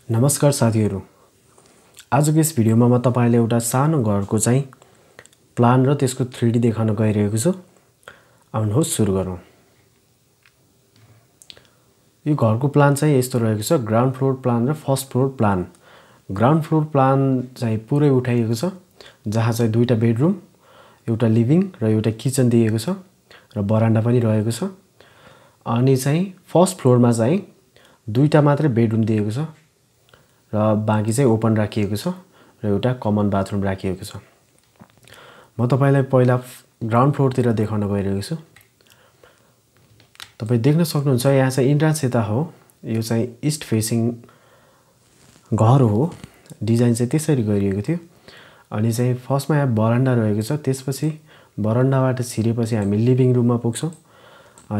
नमस्कार साथीहरु। आजको यस भिडियोमा म तपाईलाई एउटा सानो घरको चाहिँ प्लान र त्यसको 3D देखाउन गइरहेको छु। आउनुहोस् सुरु गरौँ। यो घरको प्लान चाहिँ यस्तो रहेको छ, ग्राउन्ड फ्लोर प्लान र first floor plan. Ground floor plan चाहिँ पुरै उठाइएको छ, जहाँ चाहिँ दुईटा बेडरुम, एउटा लिभिङ र एउटा किचन दिएको छ र बरान्डा पनि रहेको छ। अनि चाहिँ फर्स्ट फ्लोरमा चाहिँ दुईटा मात्रै बेडरुम दिएको छ र बाँकी चाहिँ ओपन राखिएको छ र एउटा कमन बाथरुम राखिएको छ। म तपाईलाई पहिला ग्राउन्ड फ्लोरतिर देखाउन गइरहेको छु। तपाई देख्न सक्नुहुन्छ यहाँ चाहिँ इन्ट्रान्स यता हो। यो चाहिँ ईस्ट फेसिङ घर हो। डिजाइन चाहिँ त्यसरी गरिएको थियो। अनि चाहिँ फर्स्टमा यहाँ बरान्डा रहेको छ। त्यसपछि बरान्डाबाट छिरेपछि हामी लिभिङ रुममा पुग्छौं।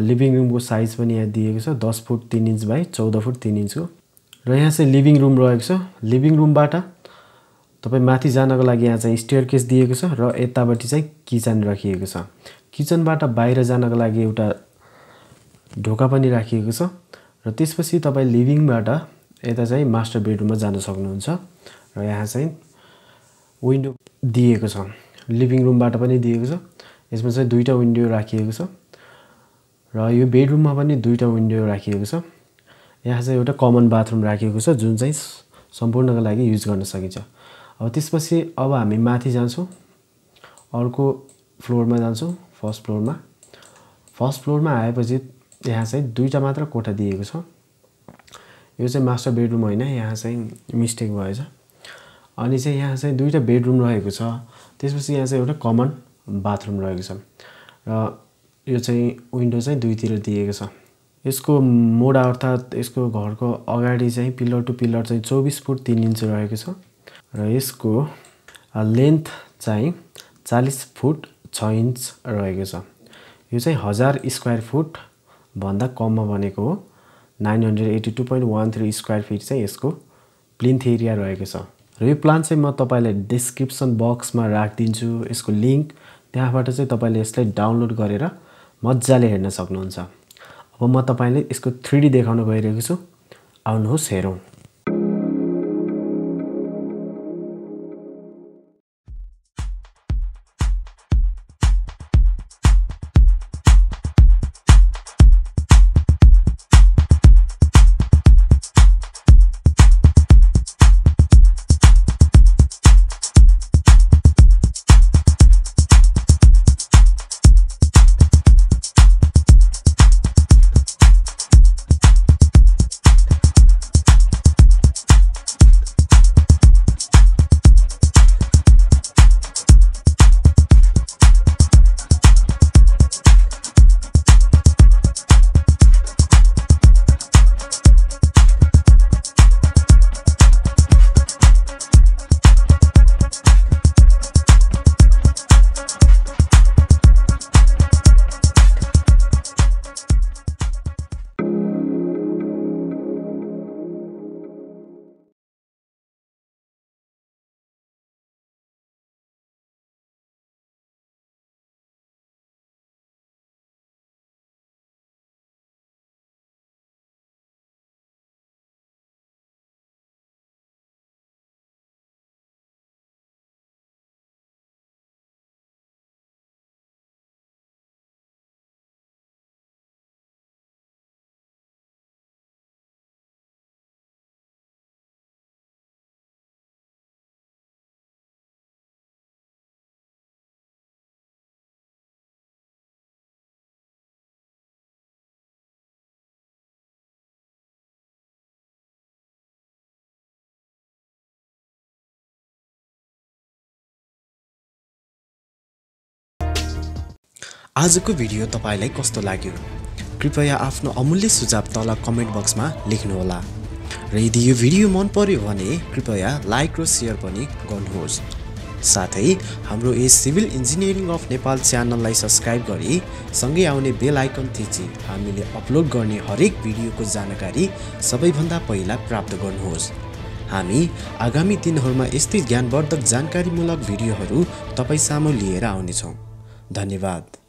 लिभिङ रुमको साइज पनि यहाँ दिएको छ, 10 फुट 3 इन्च बाइ 14 फुट 3 इन्चको। र यहाँ चाहिँ लिभिङ रुम रहेको छ। लिभिङ रुमबाट तपाई माथि जानको लागि यहाँ चाहिँ स्टेयरकेस दिएको छ र यतापट्टि चाहिँ किचन राखिएको छ। किचनबाट बाहिर जानको लागि एउटा ढोका पनि राखिएको छ र त्यसपछि तपाई लिभिङबाट यता चाहिँ मास्टर बेडरुममा जान सक्नुहुन्छ। र यहाँ चाहिँ विन्डो दिएको छ। लिभिङ रुमबाट पनि दिएको छ। यसमा चाहिँ दुईटा विन्डो राखिएको छ र यो बेडरुममा पनि दुईटा विन्डो राखिएको छ। यहाँ चाहिँ एउटा कमन बाथरुम राखिएको छ जुन चाहिँ सम्पूर्णको लागि युज गर्न सकिन्छ। अब त्यसपछि अब हामी माथि जान्छौं, अर्को फ्लोरमा जान्छौं, फर्स्ट फ्लोरमा। फर्स्ट फ्लोरमा आएपछि यहाँ चाहिँ दुईटा मात्र कोठा दिएको छ। यो चाहिँ मास्टर बेडरुम होइन, यहाँ चाहिँ मिस्टेक भएछ। अनि चाहिँ यहाँ चाहिँ दुईटा बेडरुम रहेको छ। त्यसपछि यहाँ चाहिँ एउटा कमन बाथरुम रहेको छ र यो चाहिँ विन्डो चाहिँ दुईतिर दिएको छ। यसको मोडा अर्थात यसको घरको अगाडि चाहिँ पिलर टु पिलर चाहिँ 24 फुट 3 इन्च रहेको छ र यसको लेन्थ चाहिँ 40 फुट 6 इन्च रहेको छ। यो चाहिँ 1000 स्क्वायर फुट भन्दा कममा बनेको हो। 982.13 स्क्वायर फिट चाहिँ यसको प्लिन्थ एरिया रहेको छ। र यो प्लान चाहिँ म तपाईलाई डिस्क्रिप्सन बक्समा राखिदिन्छु, यसको लिंक। त्यहाँबाट चाहिँ तपाईले यसलाई डाउनलोड गरेर मज्जाले हेर्न सक्नुहुन्छ। अब म तपाईलाई यसको 3D देखाउन गइरहेको छु। आउनुहोस् हेरौं। आजको भिडियो तपाईलाई कस्तो लाग्यो? कृपया आफ्नो अमूल्य सुझाव तल कमेन्ट बक्समा लेख्नुहोला। र यदि यो भिडियो मन पर्यो भने कृपया लाइक र शेयर पनि गर्नुहोस्। साथै हाम्रो यस सिभिल इन्जिनियरिङ अफ नेपाल च्यानललाई सब्स्क्राइब गरी सँगै आउने बेल आइकन थिची हामीले अपलोड गर्ने हरेक भिडियोको जानकारी सबैभन्दा पहिला प्राप्त गर्नुहोस्। हामी आगामी दिनहरूमा यस्तै ज्ञानवर्धक जानकारीमूलक भिडियोहरू तपाई सामु लिएर आउने छौं। धन्यवाद।